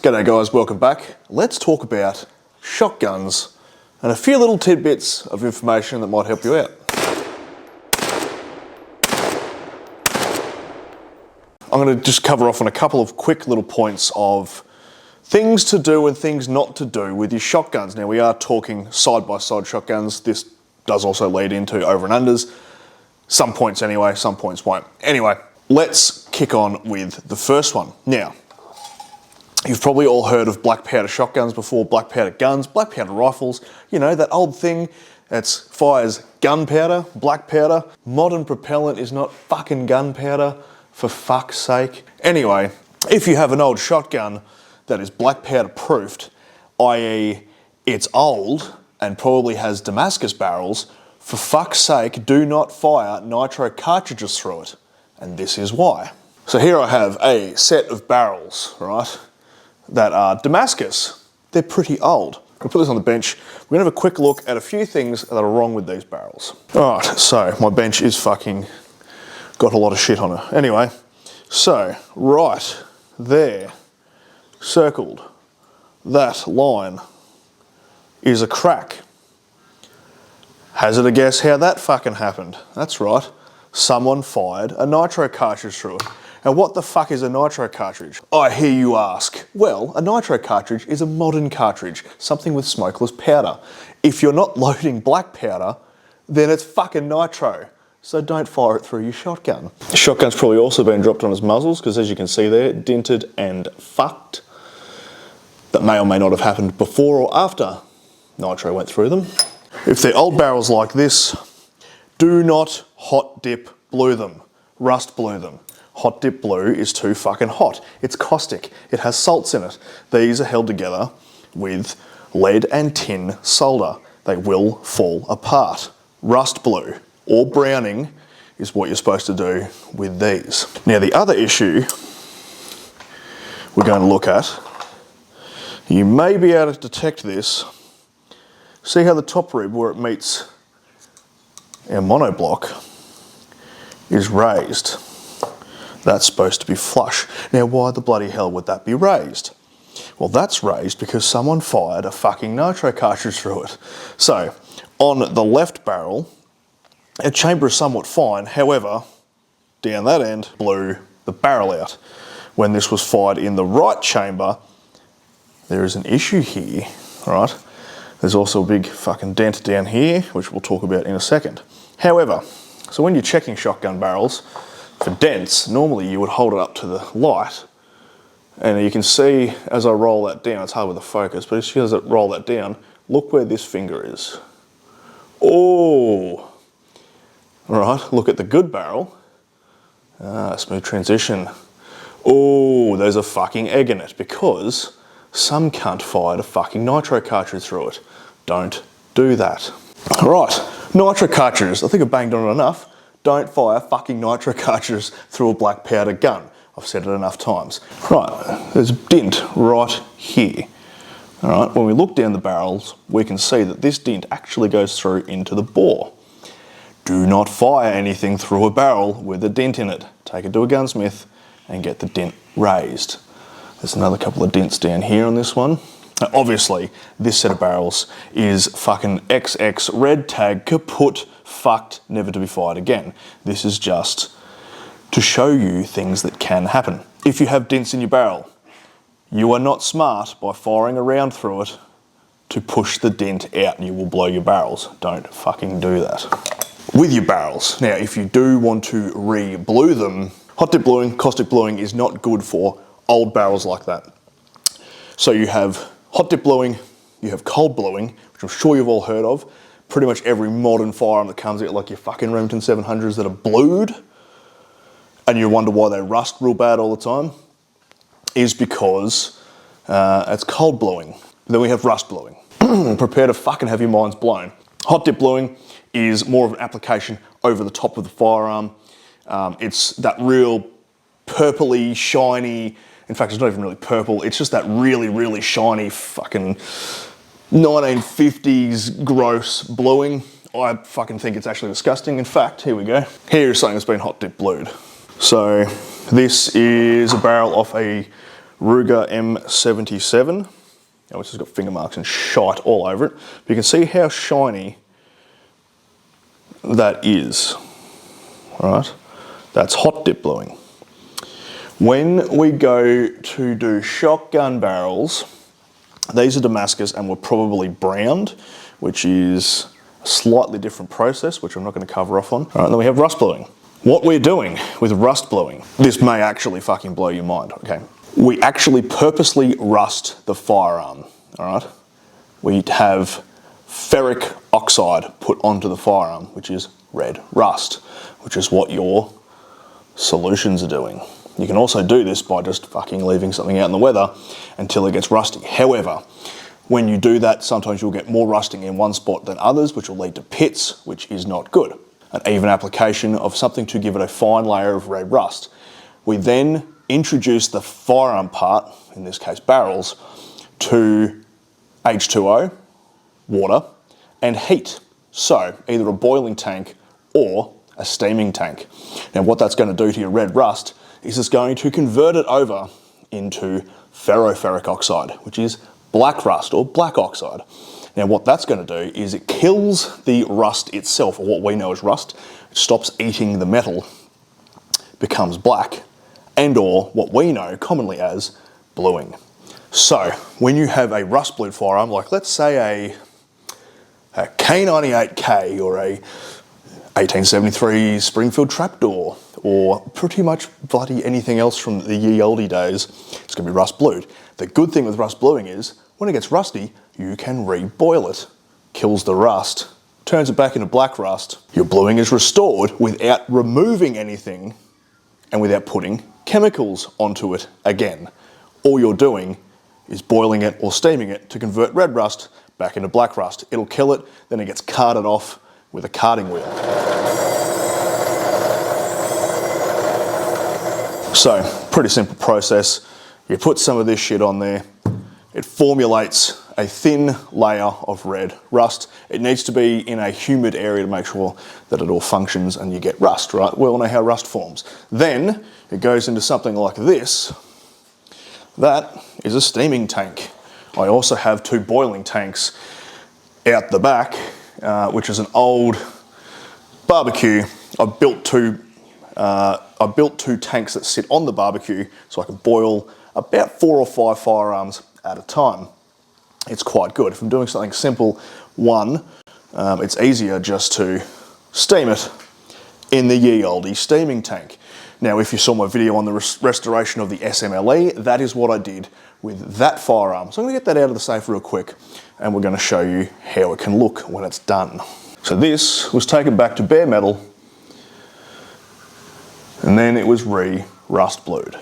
G'day guys, welcome back. Let's talk about shotguns and a few little tidbits of information that might help you out. I'm going to just cover off on a couple of quick little points of things to do and things not to do with your shotguns. Now we are talking side-by-side shotguns. This does also lead into over and unders. Some points anyway, some points won't. Anyway, let's kick on with the first one. Now, you've probably all heard of black powder shotguns before, black powder guns, black powder rifles. You know, that old thing that fires gunpowder, black powder. Modern propellant is not fucking gunpowder, for fuck's sake. Anyway, if you have an old shotgun that is black powder proofed, i.e. it's old and probably has Damascus barrels, for fuck's sake, do not fire nitro cartridges through it. And this is why. So here I have a set of barrels, right, that are Damascus. They're pretty old. We'll put this on the bench. We're gonna have a quick look at a few things that are wrong with these barrels. All right, so my bench is fucking got a lot of shit on it. Anyway, so right there, circled, that line is a crack. Hazard a guess how that fucking happened. That's right, someone fired a nitro cartridge through it. Now what the fuck is a nitro cartridge? I hear you ask. Well, a nitro cartridge is a modern cartridge, something with smokeless powder. If you're not loading black powder, then it's fucking nitro. So don't fire it through your shotgun. The shotgun's probably also been dropped on its muzzles, because as you can see there, dented and fucked. That may or may not have happened before or after nitro went through them. If they're old barrels like this, do not hot dip blue them, rust blue them. Hot dip blue is too fucking hot. It's caustic. It has salts in it. These are held together with lead and tin solder. They will fall apart. Rust blue or browning is what you're supposed to do with these. Now the other issue we're going to look at, you may be able to detect this. See how the top rib where it meets our monoblock is raised. That's supposed to be flush. Now why the bloody hell would that be raised? Well, that's raised because someone fired a fucking nitro cartridge through it. So on the left barrel, our chamber is somewhat fine. However, down that end blew the barrel out. When this was fired in the right chamber, there is an issue here, right? There's also a big fucking dent down here, which we'll talk about in a second. However, so when you're checking shotgun barrels for dents, normally you would hold it up to the light, and you can see as I roll that down, it's hard with the focus, but as I roll that down, look where this finger is. Oh, right, look at the good barrel. Smooth transition. Oh, there's a fucking egg in it because some cunt fired a fucking nitro cartridge through it. Don't do that. All right, nitro cartridges. I think I've banged on it enough. Don't fire fucking nitro cartridges through a black powder gun. I've said it enough times. Right, there's a dent right here. All right, when we look down the barrels, we can see that this dent actually goes through into the bore. Do not fire anything through a barrel with a dent in it. Take it to a gunsmith and get the dent raised. There's another couple of dents down here on this one. Now, obviously, this set of barrels is fucking XX red tag kaput, fucked, never to be fired again. This is just to show you things that can happen. If you have dents in your barrel, you are not smart by firing a round through it to push the dent out. You will blow your barrels. Don't fucking do that. With your barrels, now if you do want to re-blue them, hot dip bluing, caustic bluing is not good for old barrels like that. So you have hot dip bluing, you have cold bluing, which I'm sure you've all heard of. Pretty much every modern firearm that comes out, like your fucking Remington 700s that are blued, and you wonder why they rust real bad all the time, is because it's cold bluing. Then we have rust bluing. Prepare to fucking have your minds blown. Hot dip bluing is more of an application over the top of the firearm. It's that real purpley, shiny, in fact it's not even really purple, it's just that really, really shiny fucking 1950s gross bluing. I fucking think it's actually disgusting. In fact, here we go. Here's something that's been hot dip blued. So this is a barrel off a Ruger M77, which has got finger marks and shite all over it. But you can see how shiny that is, right? That's hot dip bluing. When we go to do shotgun barrels, these are Damascus and were probably browned, which is a slightly different process, which I'm not going to cover off on. All right, then we have rust bluing. What we're doing with rust bluing, this may actually fucking blow your mind, okay? We actually purposely rust the firearm, all right? We have ferric oxide put onto the firearm, which is red rust, which is what your solutions are doing. You can also do this by just fucking leaving something out in the weather until it gets rusty. However, when you do that, sometimes you'll get more rusting in one spot than others, which will lead to pits, which is not good. An even application of something to give it a fine layer of red rust. We then introduce the firearm part, in this case barrels, to H2O, water, and heat. So either a boiling tank or a steaming tank. Now what that's going to do to your red rust is it's going to convert it over into ferroferric oxide, which is black rust or black oxide. Now what that's going to do is it kills the rust itself, or what we know as rust. It stops eating the metal, becomes black, and or what we know commonly as bluing. So when you have a rust blued firearm, like let's say a K98K or a 1873 Springfield trapdoor, or pretty much bloody anything else from the ye olde days, it's going to be rust blued. The good thing with rust bluing is when it gets rusty, you can reboil it. Kills the rust, turns it back into black rust. Your bluing is restored without removing anything and without putting chemicals onto it again. All you're doing is boiling it or steaming it to convert red rust back into black rust. It'll kill it, then it gets carted off with a carting wheel. So, pretty simple process. You put some of this shit on there, it formulates a thin layer of red rust. It needs to be in a humid area to make sure that it all functions and you get rust, right? We all know how rust forms. Then it goes into something like this. That is a steaming tank. I also have 2 boiling tanks out the back, which is an old barbecue. I built two tanks that sit on the barbecue so I can boil about 4 or 5 firearms at a time. It's quite good. If I'm doing something simple, it's easier just to steam it in the ye olde steaming tank. Now, if you saw my video on the restoration of the SMLE, that is what I did with that firearm. So I'm going to get that out of the safe real quick, and we're going to show you how it can look when it's done. So this was taken back to bare metal, and then it was rust blued.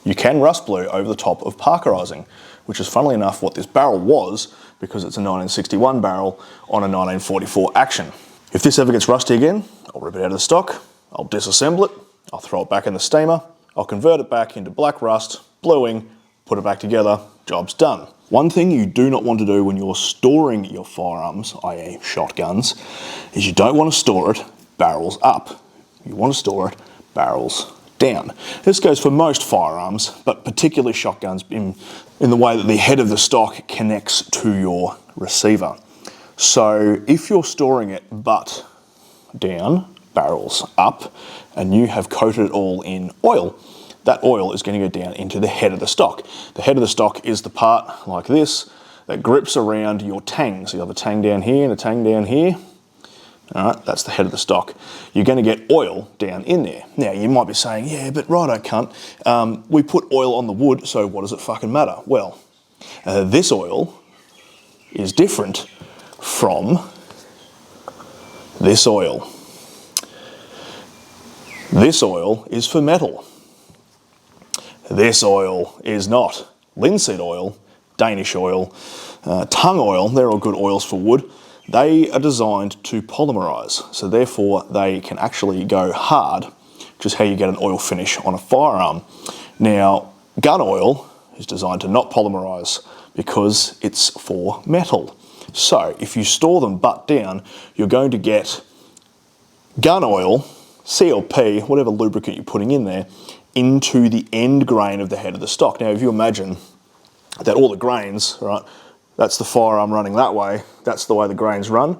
You can rust blue over the top of Parkerizing, which is funnily enough what this barrel was, because it's a 1961 barrel on a 1944 action. If this ever gets rusty again, I'll rip it out of the stock, I'll disassemble it, I'll throw it back in the steamer, I'll convert it back into black rust, bluing, put it back together, job's done. One thing you do not want to do when you're storing your firearms, i.e. shotguns, is you don't want to store it barrels up. You want to store it barrels down. This goes for most firearms, but particularly shotguns in the way that the head of the stock connects to your receiver. So if you're storing it butt down, barrels up, and you have coated it all in oil, that oil is going to go down into the head of the stock. The head of the stock is the part like this that grips around your tang. So you have a tang down here and a tang down here. All right, that's the head of the stock. You're going to get oil down in there. Now, you might be saying, yeah, but righto, cunt. We put oil on the wood, so what does it fucking matter? Well, this oil is different from this oil. This oil is for metal. This oil is not. Linseed oil, Danish oil, tung oil, they're all good oils for wood. They are designed to polymerize, so therefore they can actually go hard, which is how you get an oil finish on a firearm. Now, gun oil is designed to not polymerize because it's for metal. So if you store them butt down, you're going to get gun oil, CLP, whatever lubricant you're putting in there, into the end grain of the head of the stock. Now, if you imagine that all the grains, right, that's the firearm running that way, that's the way the grains run.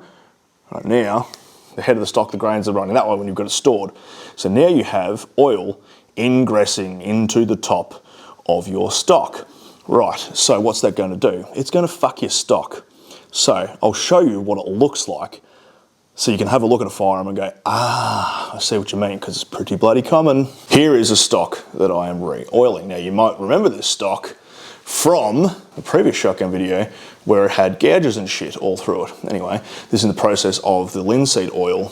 Right now, the head of the stock, the grains are running that way when you've got it stored. So now you have oil ingressing into the top of your stock. Right, so what's that going to do? It's going to fuck your stock. So I'll show you what it looks like so you can have a look at a firearm and go, ah, I see what you mean, because it's pretty bloody common. Here is a stock that I am re-oiling. Now you might remember this stock from the previous shotgun video where it had gouges and shit all through it. Anyway, this is in the process of the linseed oil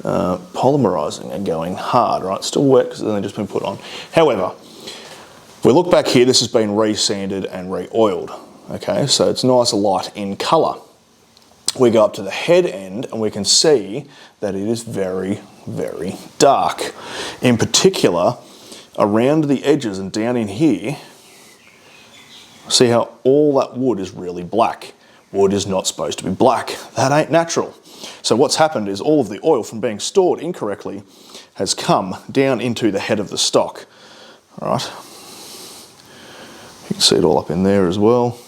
polymerizing and going hard, right? Still wet because it's only just been put on. However, if we look back here, this has been re-sanded and re-oiled. Okay, so it's nice light in colour. We go up to the head end and we can see that it is very, very dark. In particular, around the edges and down in here, see how all that wood is really black. Wood is not supposed to be black. That ain't natural. So what's happened is all of the oil from being stored incorrectly has come down into the head of the stock. All right. You can see it all up in there as well.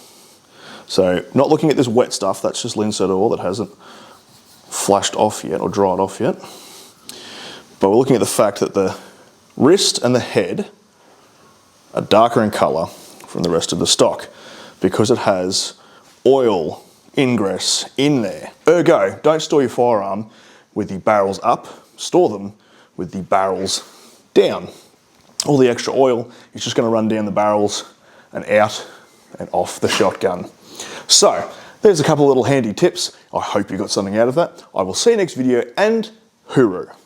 So not looking at this wet stuff, that's just linseed oil that hasn't flashed off yet or dried off yet. But we're looking at the fact that the wrist and the head are darker in colour from the rest of the stock because it has oil ingress in there. Ergo, don't store your firearm with the barrels up, store them with the barrels down. All the extra oil is just going to run down the barrels and out and off the shotgun. So, there's a couple of little handy tips. I hope you got something out of that. I will see you next video, and hooroo.